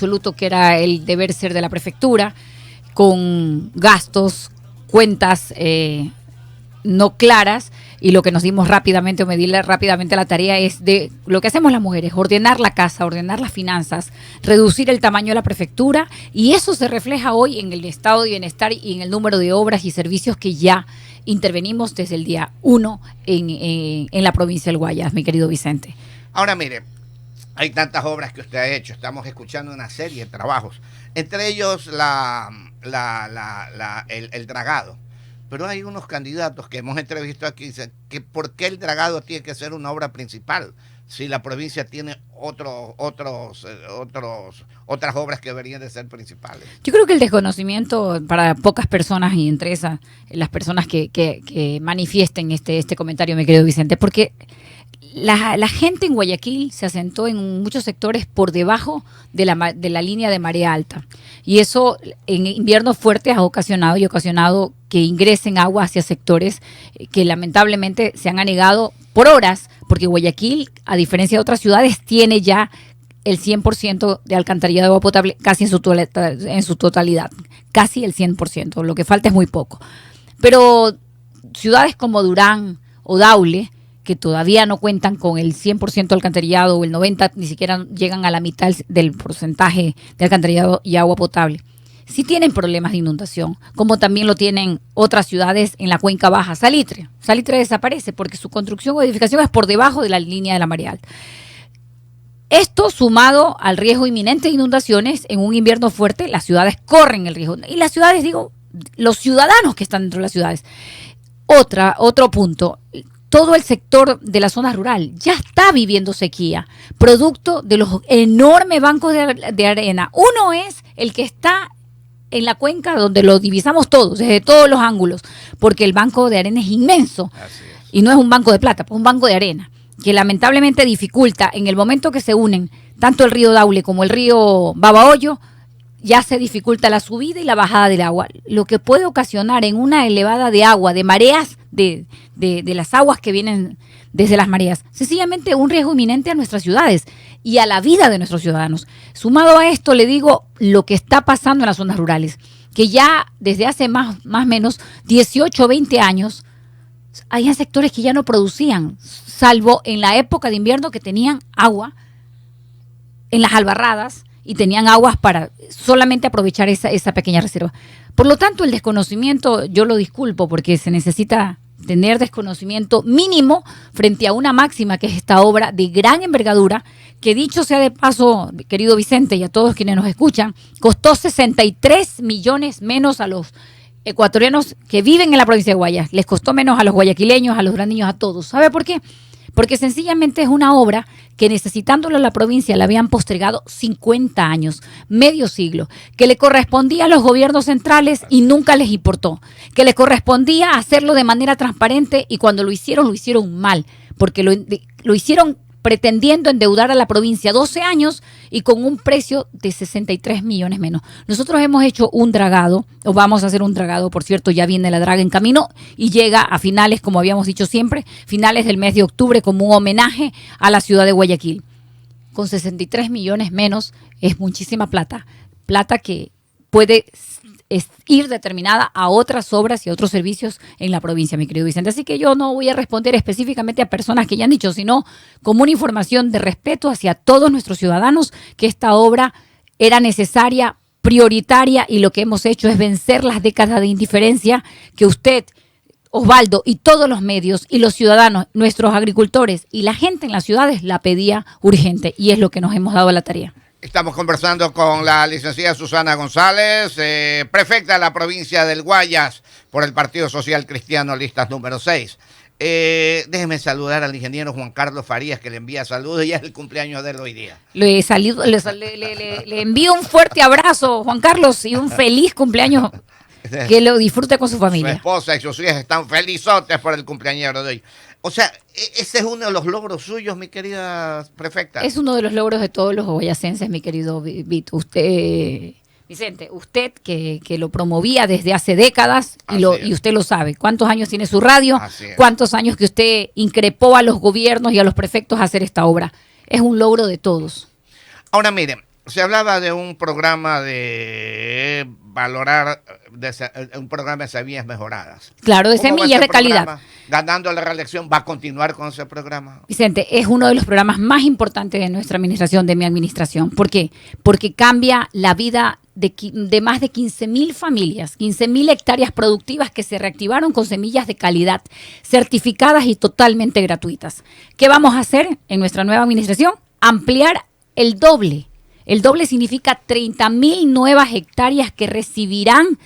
absoluto que era el deber ser de la prefectura, con gastos, cuentas no claras, y lo que nos dimos rápidamente o medirle rápidamente la tarea es de lo que hacemos las mujeres, ordenar la casa, ordenar las finanzas, reducir el tamaño de la prefectura, y eso se refleja hoy en el estado de bienestar y en el número de obras y servicios que ya intervenimos desde el día 1 en la provincia del Guayas, mi querido Vicente. Ahora mire, hay tantas obras que usted ha hecho, estamos escuchando una serie de trabajos, entre ellos el dragado. Pero hay unos candidatos que hemos entrevistado aquí que dicen que por qué el dragado tiene que ser una obra principal si la provincia tiene otras obras que deberían de ser principales. Yo creo que el desconocimiento para pocas personas, y entre esas las personas que manifiesten este comentario, mi querido Vicente, porque la gente en Guayaquil se asentó en muchos sectores por debajo de la línea de marea alta, y eso en inviernos fuertes ha ocasionado que ingresen agua hacia sectores que lamentablemente se han anegado por horas, porque Guayaquil, a diferencia de otras ciudades, tiene ya el 100% de alcantarillado de agua potable casi en su totalidad, casi el 100%, lo que falta es muy poco. Pero ciudades como Durán o Daule, que todavía no cuentan con el 100% de alcantarillado, o el 90%, ni siquiera llegan a la mitad del porcentaje de alcantarillado y agua potable, sí tienen problemas de inundación, como también lo tienen otras ciudades en la cuenca baja. Salitre desaparece porque su construcción o edificación es por debajo de la línea de la marea alta. Esto sumado al riesgo inminente de inundaciones en un invierno fuerte, las ciudades corren el riesgo. Y las ciudades, los ciudadanos que están dentro de las ciudades. Otro punto, todo el sector de la zona rural ya está viviendo sequía, producto de los enormes bancos de arena. Uno es el que está en la cuenca, donde lo divisamos todos, desde todos los ángulos, porque el banco de arena es inmenso. Y no es un banco de plata, es un banco de arena, que lamentablemente dificulta en el momento que se unen tanto el río Daule como el río Babahoyo, ya se dificulta la subida y la bajada del agua, lo que puede ocasionar en una elevada de agua, de mareas, de las aguas que vienen desde las mareas, sencillamente un riesgo inminente a nuestras ciudades y a la vida de nuestros ciudadanos. Sumado a esto, le digo lo que está pasando en las zonas rurales, que ya desde hace más o menos 18 o 20 años, hay sectores que ya no producían, salvo en la época de invierno, que tenían agua en las albarradas y tenían aguas para solamente aprovechar esa pequeña reserva. Por lo tanto, el desconocimiento, yo lo disculpo, porque se necesita tener desconocimiento mínimo frente a una máxima, que es esta obra de gran envergadura, que, dicho sea de paso, querido Vicente, y a todos quienes nos escuchan, costó 63 millones menos a los ecuatorianos que viven en la provincia de Guayas. Les costó menos a los guayaquileños, a los grandiños, a todos. ¿Sabe por qué? Porque sencillamente es una obra que, necesitándolo la provincia, la habían postergado 50 años, medio siglo, que le correspondía a los gobiernos centrales y nunca les importó, que le correspondía hacerlo de manera transparente, y cuando lo hicieron mal, porque lo hicieron pretendiendo endeudar a la provincia 12 años y con un precio de 63 millones menos. Nosotros hemos hecho un dragado, o vamos a hacer un dragado, por cierto, ya viene la draga en camino y llega a finales, como habíamos dicho siempre, finales del mes de octubre, como un homenaje a la ciudad de Guayaquil. Con 63 millones menos es muchísima plata que puede ir determinada a otras obras y a otros servicios en la provincia, mi querido Vicente. Así que yo no voy a responder específicamente a personas que ya han dicho, sino como una información de respeto hacia todos nuestros ciudadanos, que esta obra era necesaria, prioritaria, y lo que hemos hecho es vencer las décadas de indiferencia que usted, Osvaldo, y todos los medios y los ciudadanos, nuestros agricultores y la gente en las ciudades la pedía urgente, y es lo que nos hemos dado a la tarea. Estamos conversando con la licenciada Susana González, prefecta de la provincia del Guayas por el Partido Social Cristiano, listas número 6. Déjeme saludar al ingeniero Juan Carlos Farías, que le envía saludos, y es el cumpleaños de él hoy día. Le envío un fuerte abrazo, Juan Carlos, y un feliz cumpleaños. Que lo disfrute con su familia. Su esposa y sus hijas están felizotes por el cumpleañero de hoy. O sea, ese es uno de los logros suyos, mi querida prefecta. Es uno de los logros de todos los guayacenses, mi querido Vito. Usted, Vicente, usted que lo promovía desde hace décadas, y usted lo sabe. ¿Cuántos años tiene su radio? ¿Cuántos años que usted increpó a los gobiernos y a los prefectos a hacer esta obra? Es un logro de todos. Ahora miren, Se hablaba de un programa de valorar, un programa de semillas mejoradas. Claro, de semillas de calidad. Ganando la reelección, ¿va a continuar con ese programa? Vicente, es uno de los programas más importantes de nuestra administración, de mi administración. ¿Por qué? Porque cambia la vida de más de 15.000 familias, 15.000 hectáreas productivas que se reactivaron con semillas de calidad, certificadas y totalmente gratuitas. ¿Qué vamos a hacer en nuestra nueva administración? Ampliar el doble. El doble significa 30.000 nuevas hectáreas que recibirán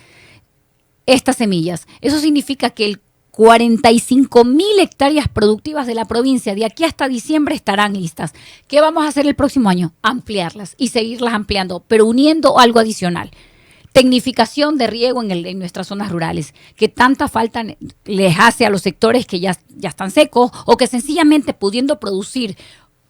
estas semillas. Eso significa que el 45.000 hectáreas productivas de la provincia de aquí hasta diciembre estarán listas. ¿Qué vamos a hacer el próximo año? Ampliarlas y seguirlas ampliando, pero uniendo algo adicional. Tecnificación de riego en nuestras zonas rurales, que tanta falta les hace a los sectores que ya están secos o que sencillamente pudiendo producir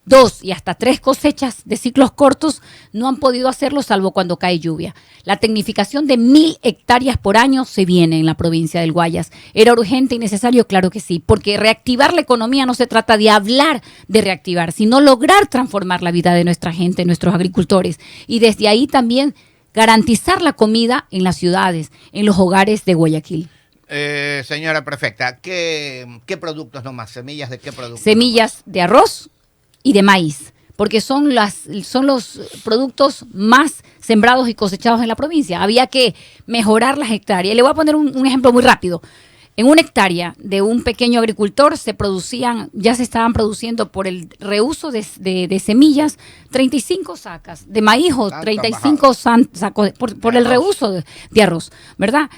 2 y hasta 3 cosechas de ciclos cortos no han podido hacerlo salvo cuando cae lluvia. La tecnificación de 1.000 hectáreas por año se viene en la provincia del Guayas. ¿Era urgente y necesario? Claro que sí, porque reactivar la economía no se trata de hablar de reactivar, sino lograr transformar la vida de nuestra gente, nuestros agricultores, y desde ahí también garantizar la comida en las ciudades, en los hogares de Guayaquil. Señora prefecta, ¿qué productos nomás? ¿Semillas de qué productos? Semillas de arroz y de maíz, porque son los productos más sembrados y cosechados en la provincia. Había que mejorar las hectáreas. Le voy a poner un ejemplo muy rápido. En una hectárea de un pequeño agricultor ya se estaban produciendo por el reuso de semillas 35 sacas de maíz o 35 sacos por el reuso de arroz, ¿verdad?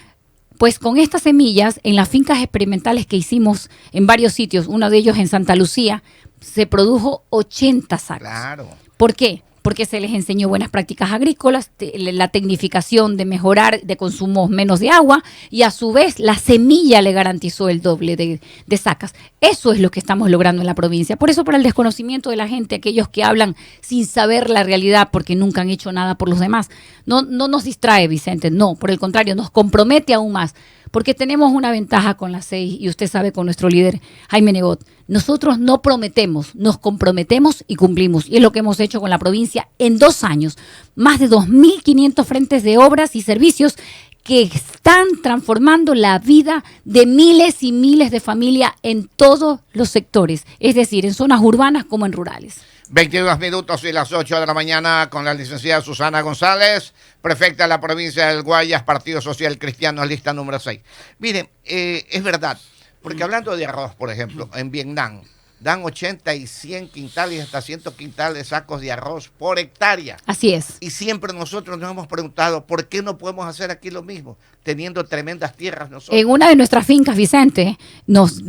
Pues con estas semillas, en las fincas experimentales que hicimos en varios sitios, uno de ellos en Santa Lucía, se produjo 80 sacos. Claro. ¿Por qué? Porque se les enseñó buenas prácticas agrícolas, la tecnificación de mejorar de consumos menos de agua y a su vez la semilla le garantizó el doble de sacas. Eso es lo que estamos logrando en la provincia. Por eso, para el desconocimiento de la gente, aquellos que hablan sin saber la realidad porque nunca han hecho nada por los demás, no nos distrae, Vicente, no, por el contrario, nos compromete aún más. Porque tenemos una ventaja con la 6 y usted sabe con nuestro líder Jaime Nebot. Nosotros no prometemos, nos comprometemos y cumplimos. Y es lo que hemos hecho con la provincia en 2 años. Más de 2.500 frentes de obras y servicios que están transformando la vida de miles y miles de familias en todos los sectores. Es decir, en zonas urbanas como en rurales. 22 minutos y las 8 de la mañana con la licenciada Susana González, prefecta de la provincia del Guayas, Partido Social Cristiano, lista número 6. Miren, es verdad, porque hablando de arroz, por ejemplo, en Vietnam dan 80 y 100 quintales, hasta 100 quintales sacos de arroz por hectárea. Así es. Y siempre nosotros nos hemos preguntado, ¿por qué no podemos hacer aquí lo mismo, teniendo tremendas tierras nosotros? En una de nuestras fincas, Vicente, nos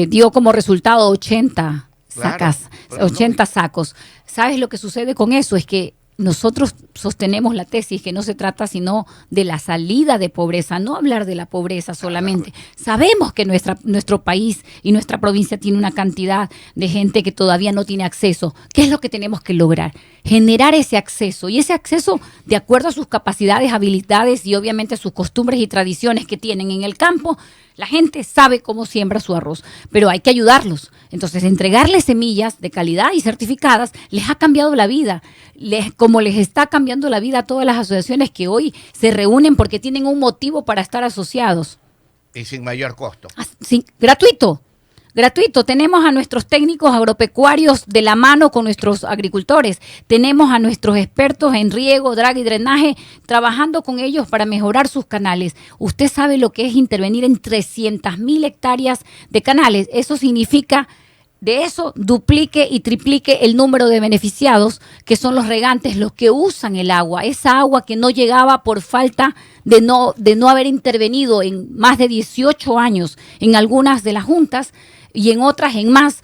dio como resultado 80 sacas, claro, 80 sacos. ¿Sabes lo que sucede con eso? Es que nosotros sostenemos la tesis que no se trata sino de la salida de pobreza, no hablar de la pobreza solamente. Sabemos que nuestro país y nuestra provincia tiene una cantidad de gente que todavía no tiene acceso. ¿Qué es lo que tenemos que lograr? Generar ese acceso, y ese acceso de acuerdo a sus capacidades, habilidades y obviamente a sus costumbres y tradiciones que tienen en el campo. La gente sabe cómo siembra su arroz, pero hay que ayudarlos. Entonces, entregarles semillas de calidad y certificadas les ha cambiado la vida, como les está cambiando la vida a todas las asociaciones que hoy se reúnen porque tienen un motivo para estar asociados. Y sin mayor costo. Sí, gratuito. Gratuito. Tenemos a nuestros técnicos agropecuarios de la mano con nuestros agricultores. Tenemos a nuestros expertos en riego, draga y drenaje trabajando con ellos para mejorar sus canales. Usted sabe lo que es intervenir en 300.000 hectáreas de canales. Eso significa, de eso, duplique y triplique el número de beneficiados, que son los regantes, los que usan el agua. Esa agua que no llegaba por falta de no haber intervenido en más de 18 años en algunas de las juntas, y en otras en más,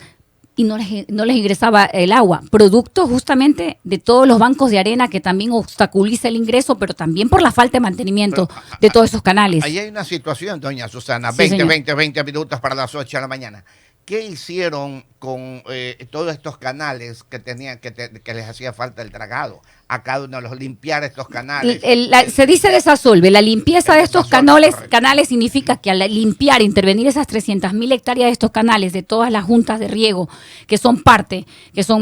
y no les ingresaba el agua, producto justamente de todos los bancos de arena que también obstaculiza el ingreso, pero también por la falta de mantenimiento de todos esos canales. Ahí hay una situación, doña Susana, sí, 20 minutos para las 8 de la mañana. ¿Qué hicieron con todos estos canales que tenían que les hacía falta el dragado. A cada uno de los limpiar estos canales. Se dice desasolve. La limpieza de estos canales significa que al limpiar, intervenir esas 300.000 hectáreas de estos canales, de todas las juntas de riego, que son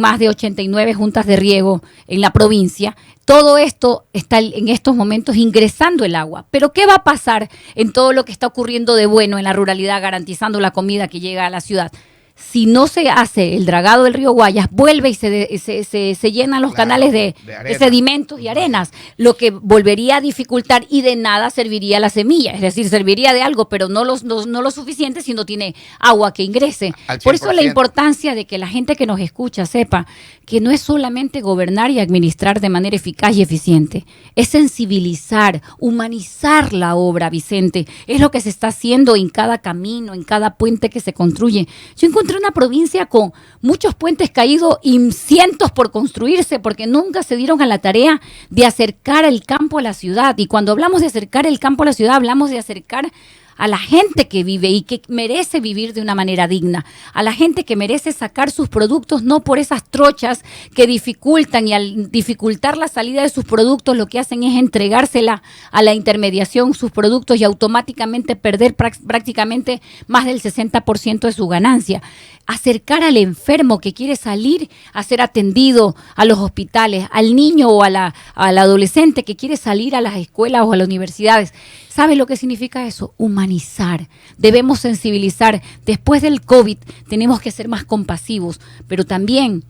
más de 89 juntas de riego en la provincia, todo esto está en estos momentos ingresando el agua. Pero ¿qué va a pasar en todo lo que está ocurriendo de bueno en la ruralidad, garantizando la comida que llega a la ciudad? Si no se hace el dragado del río Guayas, vuelve y se llenan los canales de sedimentos y arenas, lo que volvería a dificultar y de nada serviría la semilla. Es decir, serviría de algo, pero no lo suficiente si no tiene agua que ingrese. Por eso la importancia de que la gente que nos escucha sepa que no es solamente gobernar y administrar de manera eficaz y eficiente, es sensibilizar, humanizar la obra, Vicente. Es lo que se está haciendo en cada camino, en cada puente que se construye. Yo encontré una provincia con muchos puentes caídos y cientos por construirse porque nunca se dieron a la tarea de acercar el campo a la ciudad. Y cuando hablamos de acercar el campo a la ciudad, hablamos de acercar a la gente que vive y que merece vivir de una manera digna, a la gente que merece sacar sus productos no por esas trochas que dificultan, y al dificultar la salida de sus productos lo que hacen es entregársela a la intermediación sus productos y automáticamente perder prácticamente más del 60% de su ganancia. Acercar al enfermo que quiere salir a ser atendido a los hospitales, al niño o al adolescente que quiere salir a las escuelas o a las universidades. ¿Sabe lo que significa eso? Humanizar. Debemos sensibilizar. Después del COVID tenemos que ser más compasivos, pero también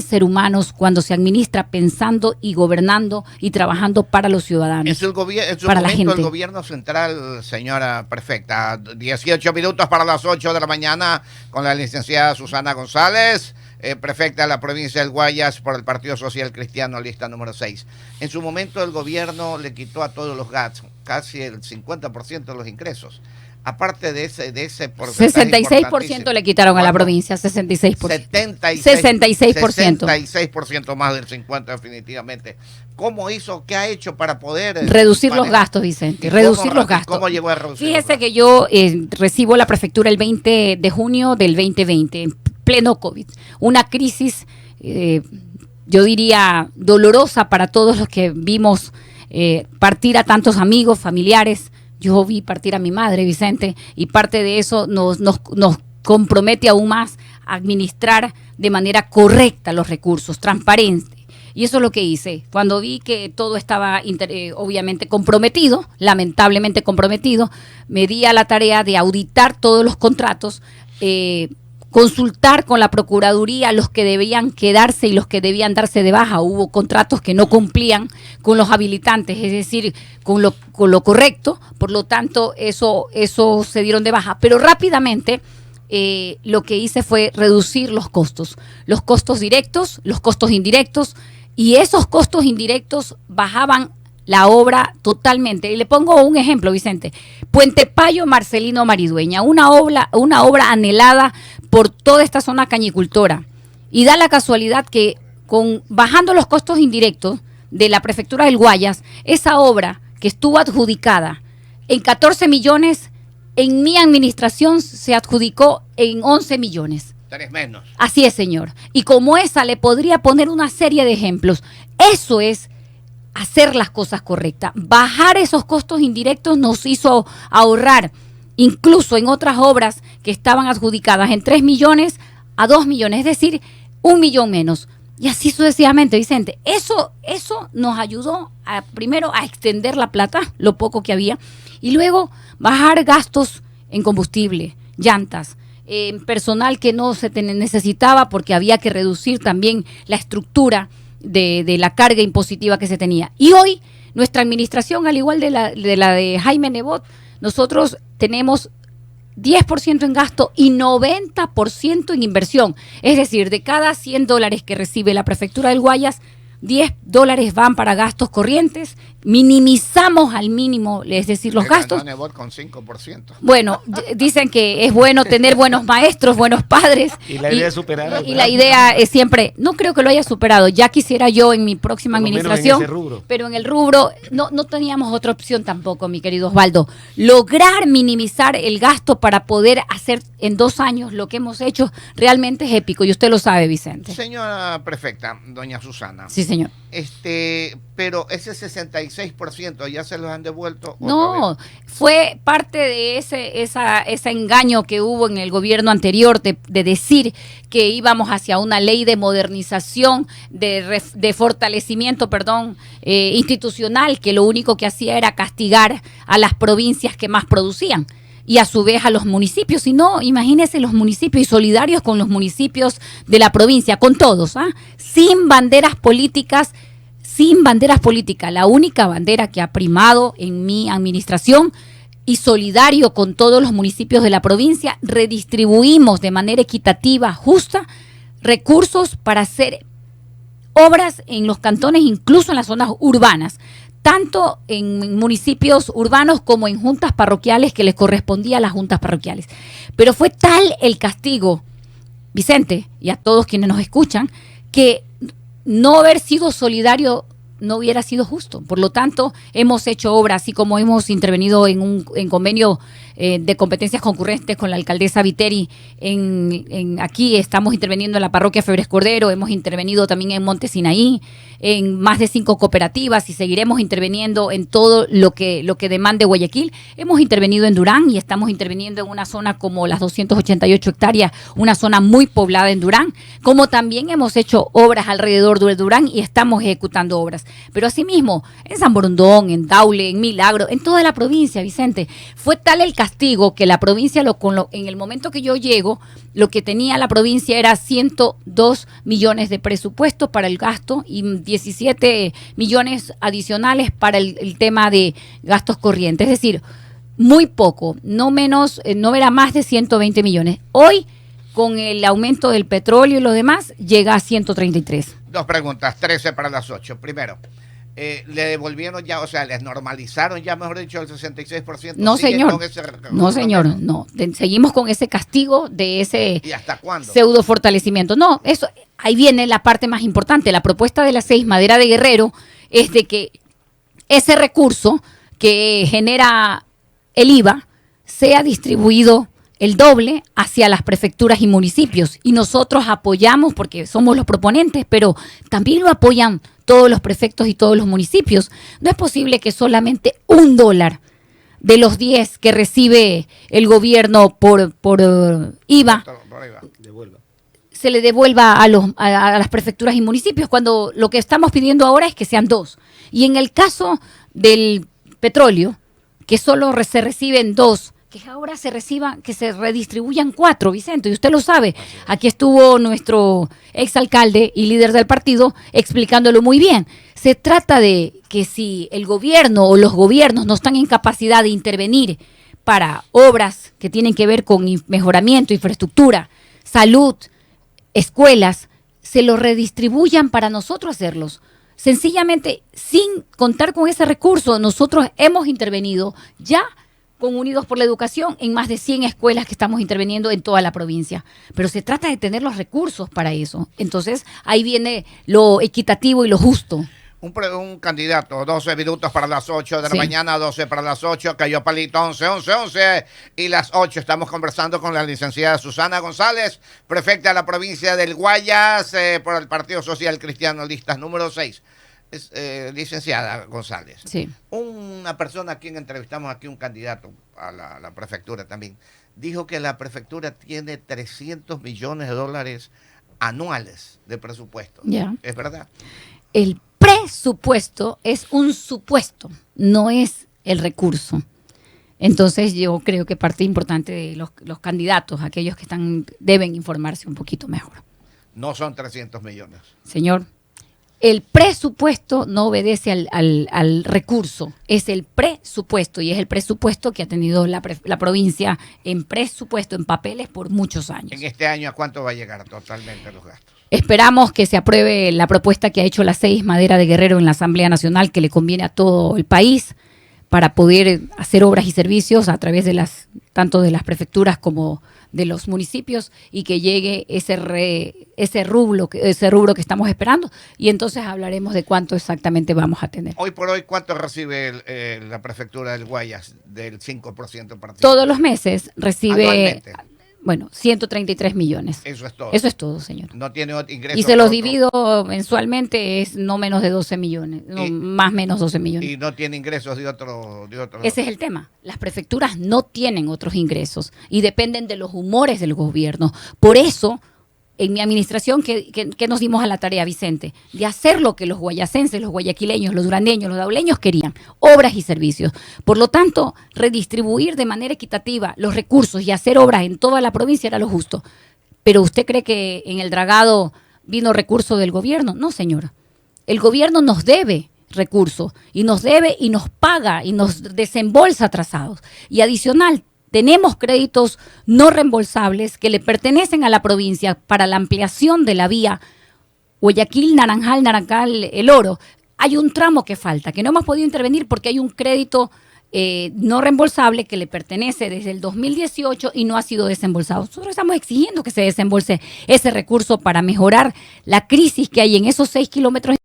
ser humanos cuando se administra pensando y gobernando y trabajando para los ciudadanos. En su momento el gobierno central, señora prefecta, 18 minutos para las 8 de la mañana con la licenciada Susana González, prefecta de la provincia del Guayas por el Partido Social Cristiano, lista número 6. En su momento el gobierno le quitó a todos los GATS casi el 50% de los ingresos. Aparte de ese porcentaje 66% le quitaron a la provincia, 66%. 66% más del 50% definitivamente. ¿Cómo hizo? ¿Qué ha hecho para poder reducir los gastos, Vicente? Reducir los gastos. ¿Cómo llegó a reducir? Fíjese que yo recibo la prefectura el 20 de junio del 2020, en pleno COVID. Una crisis, yo diría, dolorosa para todos los que vimos partir a tantos amigos, familiares. Yo vi partir a mi madre, Vicente, y parte de eso nos compromete aún más a administrar de manera correcta los recursos, transparente. Y eso es lo que hice. Cuando vi que todo estaba obviamente comprometido, lamentablemente comprometido, me di a la tarea de auditar todos los contratos, consultar con la Procuraduría los que debían quedarse y los que debían darse de baja. Hubo contratos que no cumplían con los habilitantes, es decir, con lo correcto, por lo tanto eso se dieron de baja. Pero rápidamente lo que hice fue reducir los costos directos, los costos indirectos, y esos costos indirectos bajaban la obra totalmente. Y le pongo un ejemplo, Vicente. Puente Payo, Marcelino Maridueña, una obra anhelada por toda esta zona cañicultora. Y da la casualidad que bajando los costos indirectos de la prefectura del Guayas, esa obra que estuvo adjudicada en 14 millones, en mi administración se adjudicó en 11 millones. 3 menos. Así es, señor. Y como esa le podría poner una serie de ejemplos. Eso es hacer las cosas correctas. Bajar esos costos indirectos nos hizo ahorrar, incluso en otras obras que estaban adjudicadas en 3 millones a 2 millones, es decir, 1 millón menos. Y así sucesivamente, Vicente. Eso nos ayudó primero a extender la plata, lo poco que había, y luego bajar gastos en combustible, llantas, personal que no se necesitaba porque había que reducir también la estructura de la carga impositiva que se tenía. Y hoy nuestra administración, al igual de la de Jaime Nebot, nosotros tenemos 10% en gasto y 90% en inversión. Es decir, de cada $100 que recibe la prefectura del Guayas, $10 van para gastos corrientes minimizamos al mínimo, es decir, los gastos. Con 5%. Bueno, dicen que es bueno tener buenos maestros, buenos padres. Y la idea es superar. Y la idea es siempre, no creo que lo haya superado, ya quisiera yo en mi próxima administración, pero en el rubro no teníamos otra opción tampoco, mi querido Osvaldo. Lograr minimizar el gasto para poder hacer en 2 años lo que hemos hecho realmente es épico, y usted lo sabe, Vicente. Señora prefecta, doña Susana. Sí, señor. Pero ese 66% ya se los han devuelto. No, fue parte de ese engaño que hubo en el gobierno anterior de decir que íbamos hacia una ley de modernización, de fortalecimiento, institucional, que lo único que hacía era castigar a las provincias que más producían y a su vez a los municipios. Y no, imagínense los municipios y solidarios con los municipios de la provincia, con todos, sin banderas políticas. La única bandera que ha primado en mi administración, y solidario con todos los municipios de la provincia, redistribuimos de manera equitativa, justa, recursos para hacer obras en los cantones, incluso en las zonas urbanas, tanto en municipios urbanos como en juntas parroquiales, que les correspondía a las juntas parroquiales. Pero fue tal el castigo, Vicente, y a todos quienes nos escuchan, que no haber sido solidario no hubiera sido justo. Por lo tanto, hemos hecho obras, así como hemos intervenido en convenio de competencias concurrentes con la alcaldesa Viteri. Aquí estamos interviniendo en la parroquia Febres Cordero, hemos intervenido también en Monte Sinaí, en más de 5 cooperativas, y seguiremos interviniendo en todo lo que demande Guayaquil. Hemos intervenido en Durán y estamos interviniendo en una zona como las 288 hectáreas, una zona muy poblada en Durán, como también hemos hecho obras alrededor de Durán y estamos ejecutando obras. Pero asimismo, en San Borondón, en Daule, en Milagro, en toda la provincia, Vicente, fue tal el castigo que la provincia, en el momento que yo llego, lo que tenía la provincia era 102 millones de presupuesto para el gasto y 17 millones adicionales para el tema de gastos corrientes. Es decir, muy poco, no era más de 120 millones. Hoy, con el aumento del petróleo y lo demás, llega a 133. 2 preguntas, 13 para las 8. Primero, ¿le devolvieron ya, o sea, les normalizaron ya, mejor dicho, el 66%? No, señor. No, señor, no. Seguimos con ese castigo de ese ¿Y hasta cuándo? Pseudo fortalecimiento. No, eso, ahí viene la parte más importante. La propuesta de la 6, Madera de Guerrero, es de que ese recurso que genera el IVA sea distribuido el doble hacia las prefecturas y municipios, y nosotros apoyamos porque somos los proponentes, pero también lo apoyan todos los prefectos y todos los municipios. No es posible que solamente $1 de los 10 que recibe el gobierno por IVA se le devuelva a las prefecturas y municipios, cuando lo que estamos pidiendo ahora es que sean 2. Y en el caso del petróleo, que solo se reciben 2, que ahora que se redistribuyan 4, Vicente, y usted lo sabe. Aquí estuvo nuestro exalcalde y líder del partido explicándolo muy bien. Se trata de que si el gobierno o los gobiernos no están en capacidad de intervenir para obras que tienen que ver con mejoramiento, infraestructura, salud, escuelas, se lo redistribuyan para nosotros hacerlos. Sencillamente, sin contar con ese recurso, nosotros hemos intervenido ya con Unidos por la Educación en más de 100 escuelas que estamos interviniendo en toda la provincia. Pero se trata de tener los recursos para eso. Entonces, ahí viene lo equitativo y lo justo. Un candidato, 12 minutos para las 8 de la mañana, 12 para las 8, cayó palito, 11 y las 8. Estamos conversando con la licenciada Susana González, prefecta de la provincia del Guayas, por el Partido Social Cristiano, listas número 6. Licenciada González, sí. Una persona a quien entrevistamos aquí, un candidato a la prefectura también, dijo que la prefectura tiene $300 millones anuales de presupuesto. Yeah. ¿Es verdad? El presupuesto es un supuesto, no es el recurso. Entonces yo creo que parte importante de los candidatos, aquellos que deben informarse un poquito mejor. No son 300 millones. Señor, el presupuesto no obedece al recurso, es el presupuesto, y es el presupuesto que ha tenido la provincia en presupuesto, en papeles, por muchos años. ¿En este año a cuánto va a llegar totalmente los gastos? Esperamos que se apruebe la propuesta que ha hecho la 6 Madera de Guerrero en la Asamblea Nacional, que le conviene a todo el país, para poder hacer obras y servicios a través de tanto de las prefecturas como de los municipios, y que llegue ese rubro que estamos esperando, y entonces hablaremos de cuánto exactamente vamos a tener. Hoy por hoy, ¿cuánto recibe la prefectura del Guayas del 5% partido? Todos los meses recibe... Anualmente. Bueno, 133 millones. Eso es todo. Eso es todo, señor. No tiene ingresos. Y se los divido mensualmente, es no menos de 12 millones, más o menos 12 millones. Y no tiene ingresos de otro. Ese es el tema. Las prefecturas no tienen otros ingresos y dependen de los humores del gobierno. Por eso, en mi administración, que nos dimos a la tarea, Vicente, de hacer lo que los guayacenses, los guayaquileños, los durandeños, los dauleños querían, obras y servicios. Por lo tanto, redistribuir de manera equitativa los recursos y hacer obras en toda la provincia era lo justo. ¿Pero usted cree que en el dragado vino recurso del gobierno? No, señora. El gobierno nos debe recursos y nos debe y nos paga y nos desembolsa atrasados. Y adicional, tenemos créditos no reembolsables que le pertenecen a la provincia para la ampliación de la vía Guayaquil, Naranjal, El Oro. Hay un tramo que falta, que no hemos podido intervenir porque hay un crédito no reembolsable que le pertenece desde el 2018 y no ha sido desembolsado. Nosotros estamos exigiendo que se desembolse ese recurso para mejorar la crisis que hay en esos 6 kilómetros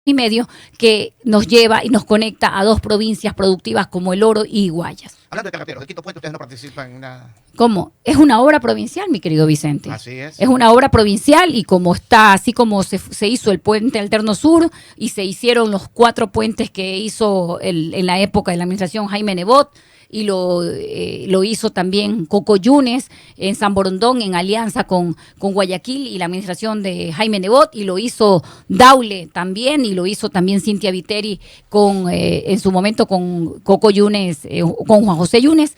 y medio que nos lleva y nos conecta a dos provincias productivas como El Oro y Guayas. Hablando de carreteros, de Quinto Puente ustedes no participan en nada. ¿Cómo? Es una obra provincial, mi querido Vicente. Así es. Es una obra provincial y como está, así como se hizo el puente Alterno Sur y se hicieron los 4 puentes que hizo en la época de la administración Jaime Nebot, y lo hizo también Coco Yunes en San Borondón en alianza con Guayaquil y la administración de Jaime Nebot, y lo hizo Daule también, y lo hizo también Cintia Viteri en su momento con Coco Yunes, con Juan José Yunes.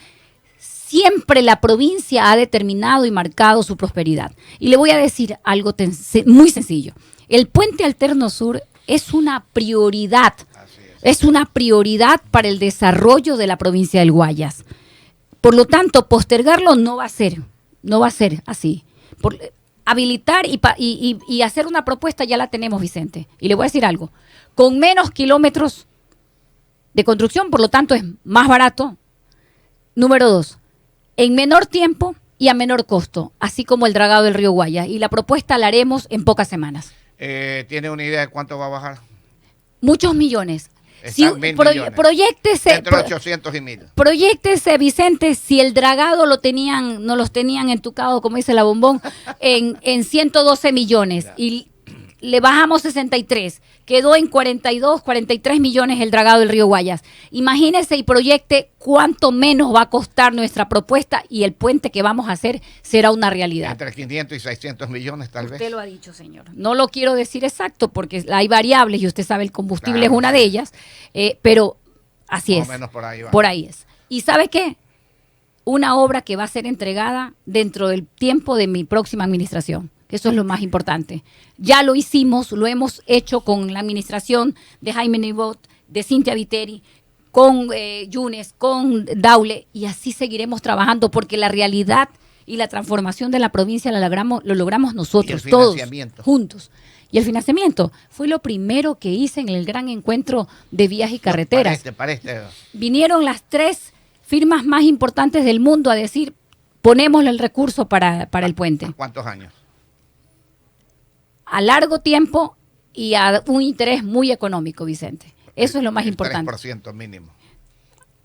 Siempre la provincia ha determinado y marcado su prosperidad. Y le voy a decir algo muy sencillo. El puente Alterno Sur es una prioridad. Es una prioridad para el desarrollo de la provincia del Guayas. Por lo tanto, postergarlo no va a ser así. Habilitar y hacer una propuesta ya la tenemos, Vicente. Y le voy a decir algo. Con menos kilómetros de construcción, por lo tanto, es más barato. Número 2, en menor tiempo y a menor costo, así como el dragado del río Guayas. Y la propuesta la haremos en pocas semanas. ¿Tiene una idea de cuánto va a bajar? Muchos millones. Proyéctese. Entre 800 y 1000. Proyéctese, Vicente, si el dragado no los tenían entucado, como dice la Bombón, en 112 millones. Y le bajamos 63. Quedó en 42, 43 millones el dragado del río Guayas. Imagínese y proyecte cuánto menos va a costar nuestra propuesta y el puente que vamos a hacer será una realidad. Entre 500 y 600 millones tal vez. Usted lo ha dicho, señor. No lo quiero decir exacto porque hay variables y usted sabe el combustible es una de ellas, pero así es. Más o menos por ahí va. Por ahí es. ¿Y sabe qué? Una obra que va a ser entregada dentro del tiempo de mi próxima administración. Eso es lo más importante. Ya lo hicimos, lo hemos hecho con la administración de Jaime Nebot, de Cintia Viteri, con Yunes, con Daule, y así seguiremos trabajando porque la realidad y la transformación de la provincia lo logramos nosotros, todos, juntos. Y el financiamiento fue lo primero que hice en el gran encuentro de vías y carreteras. Parece. Vinieron las 3 firmas más importantes del mundo a decir, ponémosle el recurso para el puente. ¿Cuántos años? A largo tiempo y a un interés muy económico, Vicente. Eso es lo más importante. 3% mínimo.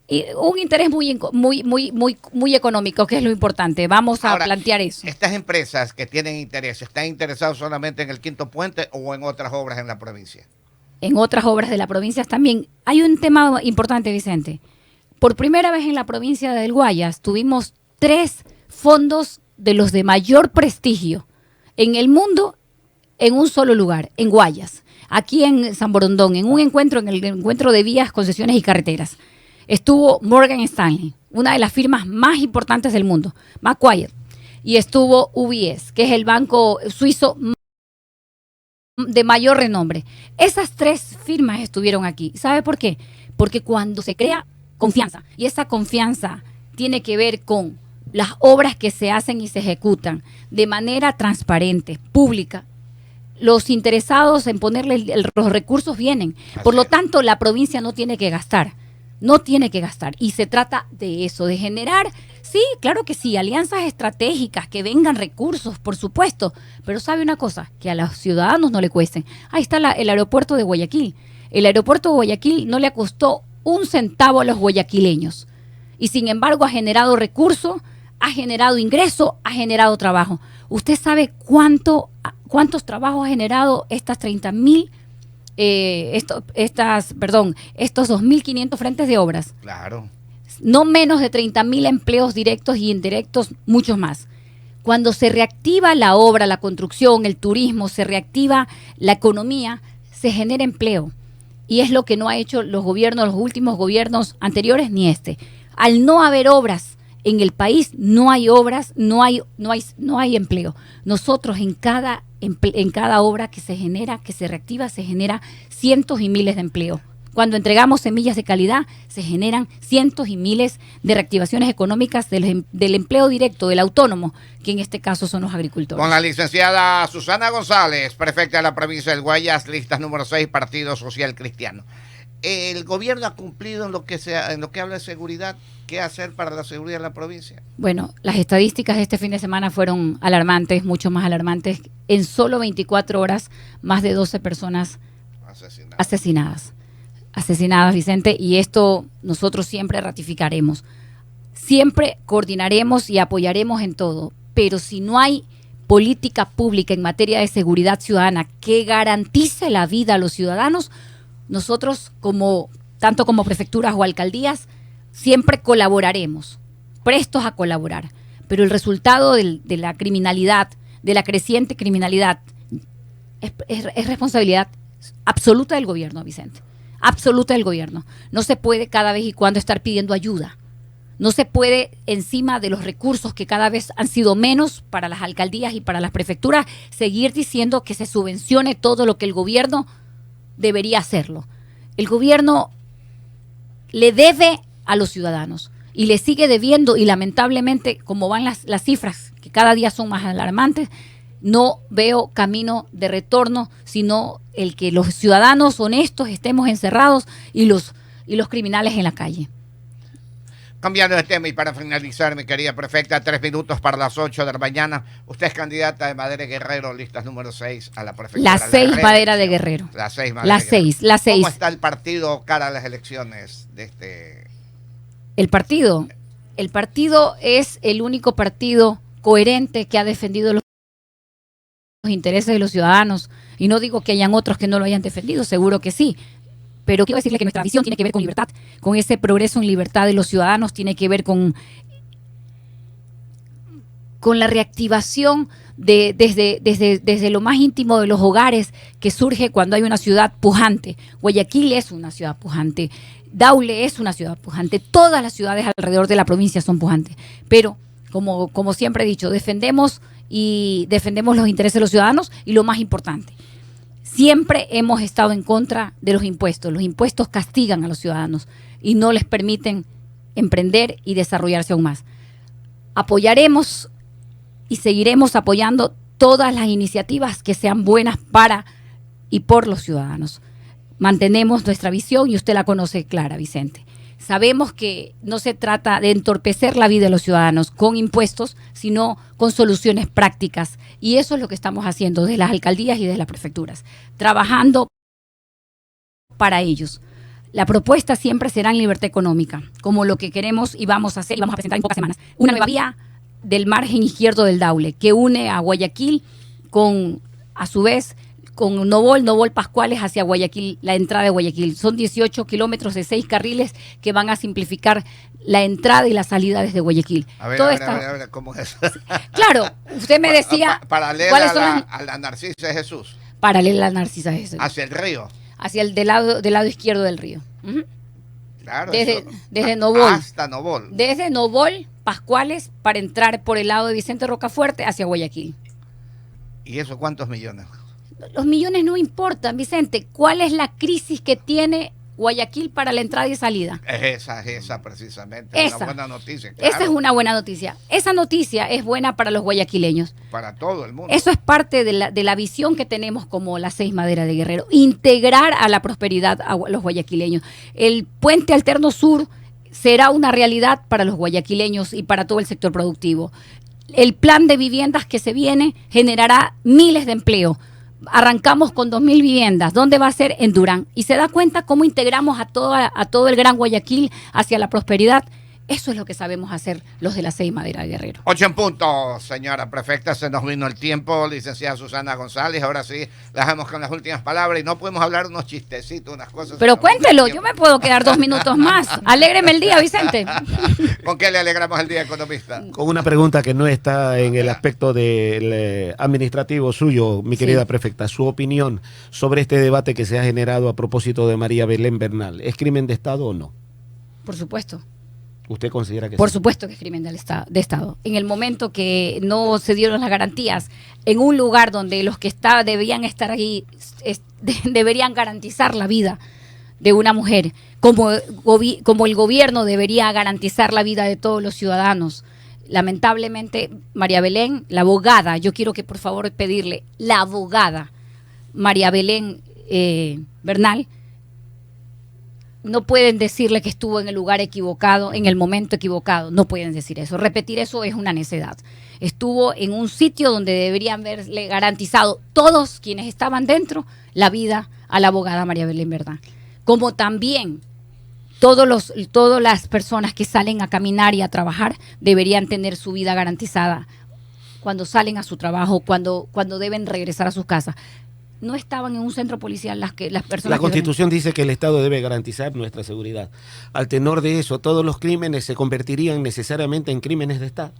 Y un interés muy económico, que es lo importante. Vamos a plantear eso. Estas empresas que tienen interés, ¿están interesados solamente en el Quinto Puente o en otras obras en la provincia? En otras obras de la provincia también. Hay un tema importante, Vicente. Por primera vez en la provincia del Guayas tuvimos 3 fondos de los de mayor prestigio en el mundo en un solo lugar, en Guayas, aquí en San Borondón, en el encuentro de vías, concesiones y carreteras. Estuvo Morgan Stanley, una de las firmas más importantes del mundo, Macquarie, y estuvo UBS, que es el banco suizo de mayor renombre. Esas 3 firmas estuvieron aquí. ¿Sabe por qué? Porque cuando se crea confianza, y esa confianza tiene que ver con las obras que se hacen y se ejecutan de manera transparente, pública, los interesados en ponerle los recursos vienen. Por lo tanto, la provincia no tiene que gastar. No tiene que gastar. Y se trata de eso, de generar, sí, claro que sí, alianzas estratégicas, que vengan recursos, por supuesto. Pero sabe una cosa, que a los ciudadanos no le cuesten. Ahí está el aeropuerto de Guayaquil. El aeropuerto de Guayaquil no le costó un centavo a los guayaquileños. Y sin embargo ha generado recursos, ha generado ingreso, ha generado trabajo. ¿Usted sabe cuántos trabajos ha generado estas 30.000, estos 2.500 frentes de obras? Claro. No menos de 30.000 empleos directos y indirectos, muchos más. Cuando se reactiva la obra, la construcción, el turismo, se reactiva la economía, se genera empleo. Y es lo que no ha hecho los últimos gobiernos anteriores ni este. Al no haber obras en el país, no hay obras, no hay empleo. Nosotros en cada obra que se genera, que se reactiva, se genera cientos y miles de empleos. Cuando entregamos semillas de calidad, se generan cientos y miles de reactivaciones económicas del empleo directo, del autónomo, que en este caso son los agricultores. Con la licenciada Susana González, prefecta de la provincia del Guayas, listas número 6, Partido Social Cristiano. ¿El gobierno ha cumplido en lo que habla de seguridad? ¿Qué hacer para la seguridad en la provincia? Bueno, las estadísticas de este fin de semana fueron alarmantes, mucho más alarmantes. En solo 24 horas, más de 12 personas asesinadas, Vicente, y esto nosotros siempre ratificaremos. Siempre coordinaremos y apoyaremos en todo, pero si no hay política pública en materia de seguridad ciudadana que garantice la vida a los ciudadanos, nosotros, tanto como prefecturas o alcaldías, siempre colaboraremos, prestos a colaborar. Pero el resultado de la criminalidad, de la creciente criminalidad, es responsabilidad absoluta del gobierno, Vicente. Absoluta del gobierno. No se puede cada vez y cuando estar pidiendo ayuda. No se puede, encima de los recursos que cada vez han sido menos para las alcaldías y para las prefecturas, seguir diciendo que se subvencione todo lo que el gobierno debería hacerlo. El gobierno le debe a los ciudadanos y le sigue debiendo, y lamentablemente, como van las cifras, que cada día son más alarmantes, no veo camino de retorno, sino el que los ciudadanos honestos estemos encerrados y los criminales en la calle. Cambiando de tema y para finalizar, mi querida prefecta, 3 minutos para las 8 de la mañana. Usted es candidata de Madera de Guerrero, listas número 6 a la prefectura. La 6 Madera de Guerrero. La 6 Madera de Guerrero. La 6. ¿Cómo está el partido cara a las elecciones de este? El partido es el único partido coherente que ha defendido los intereses de los ciudadanos. Y no digo que hayan otros que no lo hayan defendido, seguro que sí. Pero quiero decirle que nuestra visión tiene que ver con libertad, con ese progreso en libertad de los ciudadanos, tiene que ver con la reactivación desde lo más íntimo de los hogares, que surge cuando hay una ciudad pujante. Guayaquil es una ciudad pujante, Daule es una ciudad pujante, todas las ciudades alrededor de la provincia son pujantes. Pero, como siempre he dicho, defendemos los intereses de los ciudadanos, y lo más importante, siempre hemos estado en contra de los impuestos. Los impuestos castigan a los ciudadanos y no les permiten emprender y desarrollarse aún más. Apoyaremos y seguiremos apoyando todas las iniciativas que sean buenas para y por los ciudadanos. Mantenemos nuestra visión y usted la conoce clara, Vicente. Sabemos que no se trata de entorpecer la vida de los ciudadanos con impuestos, sino con soluciones prácticas. Y eso es lo que estamos haciendo desde las alcaldías y desde las prefecturas, trabajando para ellos. La propuesta siempre será en libertad económica, como lo que queremos y vamos a hacer y vamos a presentar en pocas semanas. Una nueva vía del margen izquierdo del Daule, que une a Guayaquil a su vez, con Novol Pascuales hacia Guayaquil, la entrada de Guayaquil. Son 18 kilómetros de 6 carriles que van a simplificar la entrada y la salida desde Guayaquil. A ver, ¿cómo es? Claro, usted me decía... Paralela a la Narcisa de Jesús. Paralela a la Narcisa de Jesús. Hacia el río. Hacia el del lado izquierdo del río. Claro. Desde Novol. Hasta Novol. Desde Novol, Pascuales, para entrar por el lado de Vicente Rocafuerte hacia Guayaquil. ¿Y eso cuántos millones? Los millones no importan, Vicente. ¿Cuál es la crisis que tiene Guayaquil para la entrada y salida. Esa precisamente. Esa. Una buena noticia. Claro. Esa es una buena noticia. Esa noticia es buena para los guayaquileños. Para todo el mundo. Eso es parte de la visión que tenemos como las 6 Maderas de Guerrero. Integrar a la prosperidad a los guayaquileños. El puente alterno sur será una realidad para los guayaquileños y para todo el sector productivo. El plan de viviendas que se viene generará miles de empleo. Arrancamos con 2.000 viviendas. ¿Dónde va a ser? En Durán. Y se da cuenta cómo integramos a todo el Gran Guayaquil hacia la prosperidad. Eso es lo que sabemos hacer los de las 6 Maderas de Guerrero. 8 en punto, señora prefecta. Se nos vino el tiempo. Licenciada Susana González. Ahora sí, la dejamos con las últimas palabras y no podemos hablar unos chistecitos, unas cosas. Pero cuéntelo, yo me puedo quedar 2 minutos más. Alégreme el día, Vicente. ¿Con qué le alegramos el día, economista? Con una pregunta que no está en el aspecto del administrativo suyo, mi querida prefecta. Su opinión sobre este debate que se ha generado a propósito de María Belén Bernal. ¿Es crimen de Estado o no? Por supuesto. ¿Usted considera que Por sí? supuesto que es crimen de Estado. En el momento que no se dieron las garantías, en un lugar donde los que debían estar ahí deberían garantizar la vida de una mujer, como el gobierno debería garantizar la vida de todos los ciudadanos. Lamentablemente, María Belén, la abogada, yo quiero que por favor pedirle, la abogada María Belén Bernal, no pueden decirle que estuvo en el lugar equivocado, en el momento equivocado. No pueden decir eso. Repetir eso es una necedad. Estuvo en un sitio donde deberían haberle garantizado todos quienes estaban dentro la vida a la abogada María Belén Bernal. Como también todas las personas que salen a caminar y a trabajar deberían tener su vida garantizada cuando salen a su trabajo, cuando deben regresar a sus casas. No estaban en un centro policial las personas. La Constitución dice que el Estado debe garantizar nuestra seguridad. Al tenor de eso, todos los crímenes se convertirían necesariamente en crímenes de Estado.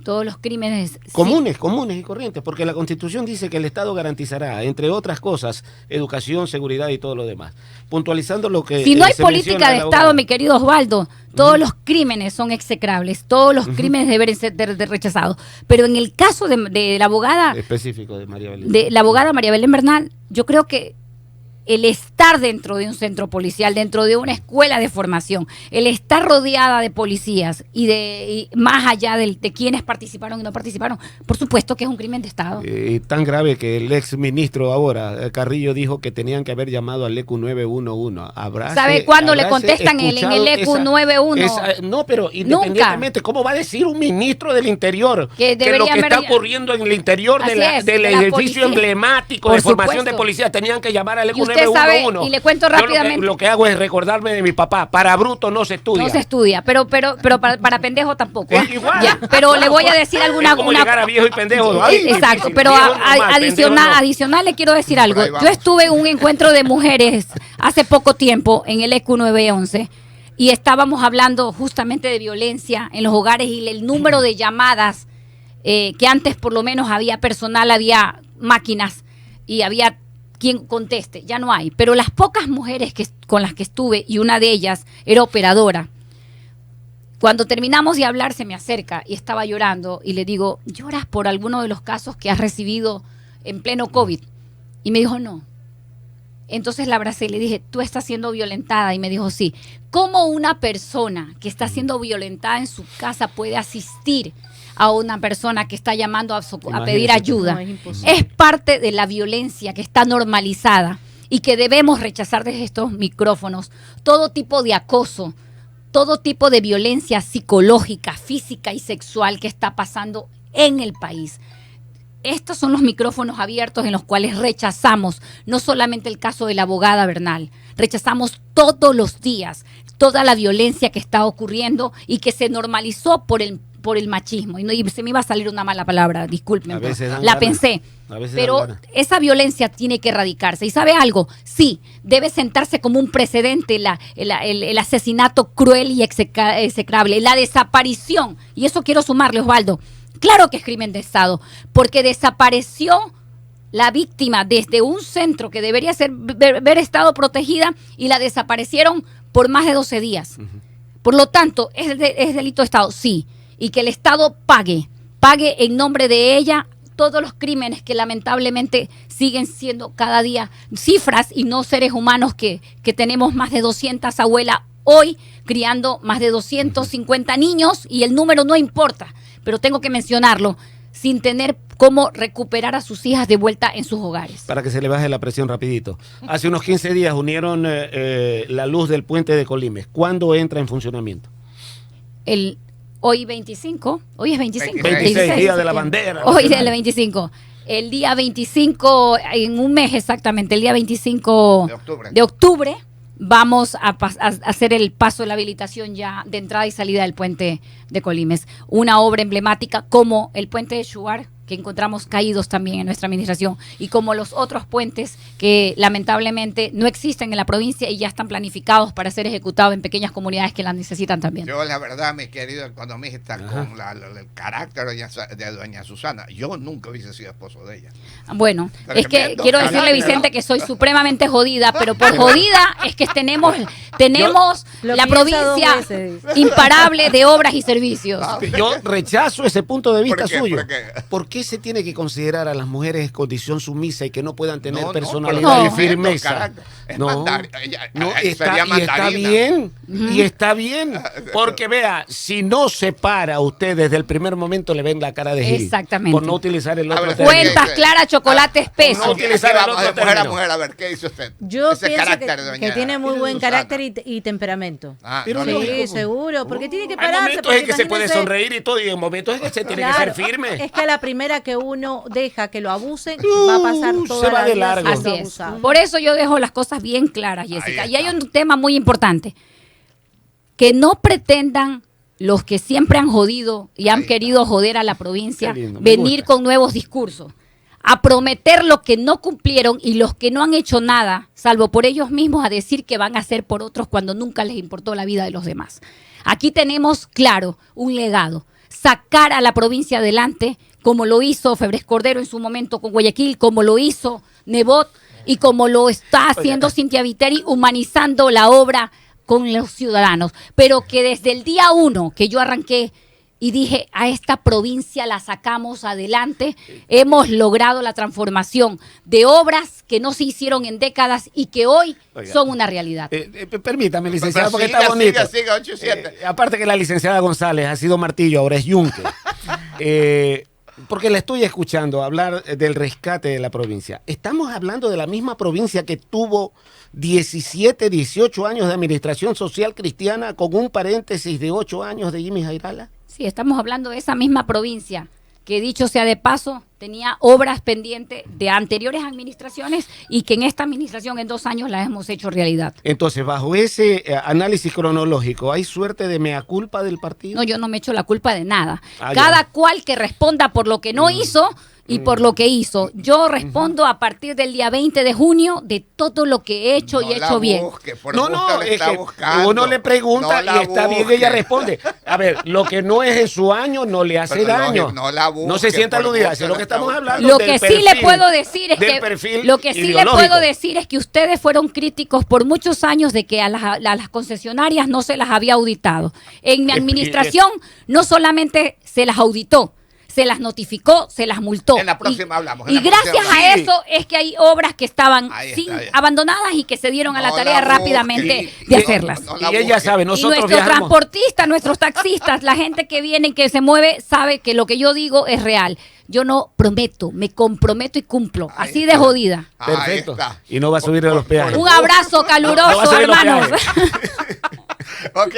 Todos los crímenes comunes y corrientes, porque la Constitución dice que el Estado garantizará, entre otras cosas, educación, seguridad y todo lo demás. Puntualizando lo que si no hay política de Estado, mi querido Osvaldo, todos los crímenes son execrables, todos los crímenes deben ser rechazados. Pero en el caso de la abogada específico de María Belén, de la abogada María Belén Bernal, yo creo que el estar dentro de un centro policial, dentro de una escuela de formación, el estar rodeada de policías y más allá de quienes participaron y no participaron, por supuesto que es un crimen de Estado. Tan grave que el ex ministro ahora, Carrillo, dijo que tenían que haber llamado al ECU 911. ¿Sabe cuándo le contestan en el ECU 911? No, pero independientemente, ¿cómo va a decir un ministro del Interior que lo que está ocurriendo en el interior del edificio policía emblemático de formación de policía tenían que llamar al ECU 911? Sabe, y le cuento rápidamente. Lo que hago es recordarme de mi papá. Para bruto no se estudia. No se estudia, pero para pendejo tampoco. Igual. Ya, pero le voy a decir alguna. Es como llegar a viejo y pendejo. Ay, exacto, pero adicional le quiero decir algo. Yo estuve en un encuentro de mujeres hace poco tiempo en el ECU 911 y estábamos hablando justamente de violencia en los hogares y el número de llamadas que antes por lo menos había personal, había máquinas y había quien conteste, ya no hay, pero las pocas mujeres con las que estuve, y una de ellas era operadora, cuando terminamos de hablar se me acerca y estaba llorando y le digo, ¿lloras por alguno de los casos que has recibido en pleno COVID? Y me dijo, no. Entonces la abracé y le dije, tú estás siendo violentada, y me dijo, sí. ¿Cómo una persona que está siendo violentada en su casa puede asistir a una persona que está llamando a pedir ayuda? No, es parte de la violencia que está normalizada y que debemos rechazar desde estos micrófonos. Todo tipo de acoso, todo tipo de violencia psicológica, física y sexual que está pasando en el país. Estos son los micrófonos abiertos en los cuales rechazamos no solamente el caso de la abogada Bernal, rechazamos todos los días toda la violencia que está ocurriendo y que se normalizó por el machismo. Y se me iba a salir una mala palabra, discúlpenme, la pensé. Pero esa violencia tiene que erradicarse. ¿Y sabe algo? Sí, debe sentarse como un precedente el asesinato cruel y execrable, la desaparición. Y eso quiero sumarle, Osvaldo. Claro que es crimen de Estado, porque desapareció la víctima desde un centro que debería haber estado protegida y la desaparecieron por más de 12 días. Por lo tanto, ¿es delito de Estado? Sí. Y que el Estado pague en nombre de ella todos los crímenes que lamentablemente siguen siendo cada día cifras y no seres humanos que tenemos más de 200 abuelas hoy criando más de 250 niños y el número no importa, pero tengo que mencionarlo, sin tener cómo recuperar a sus hijas de vuelta en sus hogares. Para que se le baje la presión rapidito. Hace unos 15 días unieron la luz del puente de Colimes. ¿Cuándo entra en funcionamiento? Hoy 25, hoy es 25. 26, Día de la Bandera. Hoy es el 25. El día 25, en un mes exactamente, el día 25 de octubre vamos a hacer el paso de la habilitación ya de entrada y salida del puente de Colimes. Una obra emblemática como el puente de Shuar, que encontramos caídos también en nuestra administración, y como los otros puentes que lamentablemente no existen en la provincia y ya están planificados para ser ejecutados en pequeñas comunidades que las necesitan también. Yo, la verdad, mi querido economista, con el carácter de doña Susana, yo nunca hubiese sido esposo de ella. Bueno, Tremendo es que quiero decirle, Vicente, que soy supremamente jodida, pero por jodida es que tenemos la provincia imparable de obras y servicios. Yo rechazo ese punto de vista ¿Por qué? suyo. ¿Por qué? ¿Por qué se tiene que considerar a las mujeres en condición sumisa y que no puedan tener No, personalidad no, y firmeza? carácter. Es No, mandar, no, sería está bien, y está bien, porque vea, si no se para usted desde el primer momento le ven la cara de gil. Exactamente. Por no utilizar el otro ver, término. Cuentas claras, chocolate espeso. No utilizar el otro de mujer a término. mujer, a ver, ¿qué dice usted? Yo Ese pienso carácter de doña que tiene muy buen Susana. carácter y temperamento. Pero Sí, no, ¿cómo? seguro, porque tiene que Hay pararse. momentos porque en que se puede imagínense- sonreír y todo, y en momentos en que se tiene que Claro, ser firme. Es que a la primera que uno deja que lo abusen, va a pasar toda se va la de vida largo. siendo Así es. abusado. Por eso yo dejo las cosas bien claras, Jessica. Ahí Y hay está. un tema muy importante. Que no pretendan los que siempre han jodido y han Ahí querido joder a la provincia, Qué lindo, me venir gusta. con nuevos discursos. A prometer lo que no cumplieron y los que no han hecho nada, salvo por ellos mismos, a decir que van a hacer por otros cuando nunca les importó la vida de los demás. Aquí tenemos, claro, un legado. Sacar a la provincia adelante, como lo hizo Febres Cordero en su momento con Guayaquil, como lo hizo Nebot y como lo está haciendo Cintia Viteri, humanizando la obra con los ciudadanos. Pero que desde el día 1 que yo arranqué y dije, a esta provincia la sacamos adelante, hemos logrado la transformación de obras que no se hicieron en décadas y que hoy Oiga. son una realidad. Permítame, licenciada, porque Siga, está bonito. siga, 8-7. Aparte que la licenciada González ha sido martillo, ahora es yunque. Porque la estoy escuchando hablar del rescate de la provincia. Estamos hablando de la misma provincia que tuvo 17, 18 años de administración social cristiana con un paréntesis de 8 años de Jimmy Jairala. Sí, estamos hablando de esa misma provincia que, dicho sea de paso, tenía obras pendientes de anteriores administraciones y que en esta administración en 2 años las hemos hecho realidad. Entonces, bajo ese análisis cronológico, ¿hay suerte de mea culpa del partido? No, yo no me echo la culpa de nada. Ah, Cada ya. cual que responda por lo que no hizo y por lo que hizo. Yo respondo a partir del día 20 de junio de todo lo que he hecho y he hecho bien. No, le es está que buscando. uno le pregunta No la y está bien, busque. ella responde. A ver, lo que no es en su año no le hace Pero daño. no la busque, No se sienta por aludida, gusto si lo la que está estamos buscando. hablando Lo del que sí perfil, le puedo decir es del que perfil lo que sí le ideológico. puedo decir es que ustedes fueron críticos por muchos años de que a las concesionarias no se las había auditado. En mi administración no solamente se las auditó, se las notificó, se las multó. En la próxima hablamos, en Y la gracias próxima a hablamos. eso es que hay obras que estaban Ahí está, bien. abandonadas y que se dieron a la No tarea la busque. rápidamente Y- de y- hacerlas. no la Y ella busque. sabe, Y nosotros nuestros viajamos. transportistas, nuestros taxistas, la gente que viene, que se mueve, sabe que lo que yo digo es real. Yo no prometo, me comprometo y cumplo. Ahí Así está. de jodida. Ahí Perfecto. está. Y no va a subir a los peajes. Un abrazo No va a caluroso, subir los hermanos. peajes. Ok,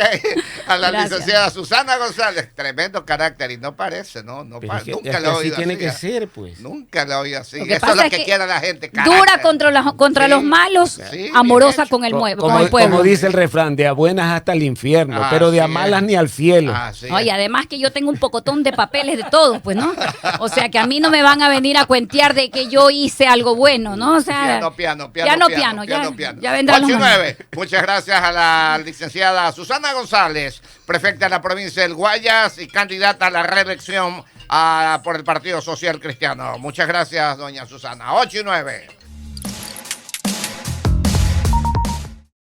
a la Gracias. licenciada Susana González, tremendo carácter y no parece, no Pero parece. es que Nunca lo he así oído tiene así, que ¿eh? ser, pues. Nunca lo he oído así. Lo que Eso pasa es lo es que que quiere la gente. Dura carácter. contra Sí. los malos, Sí, amorosa bien con el, hecho. con el pueblo. Como dice el refrán, de a buenas hasta el infierno, pero de a Así malas es. ni al cielo. Así es. Oye, además que yo tengo un pocotón de papeles de todo, pues, ¿no? O sea, que a mí no me van a venir a cuentear de que yo hice algo bueno, ¿no? O sea, Piano, ya vendrán los 8 y malos. 9. Muchas gracias a la licenciada Susana González, prefecta de la provincia del Guayas y candidata a la reelección por el Partido Social Cristiano. Muchas gracias, doña Susana. 8 y 9.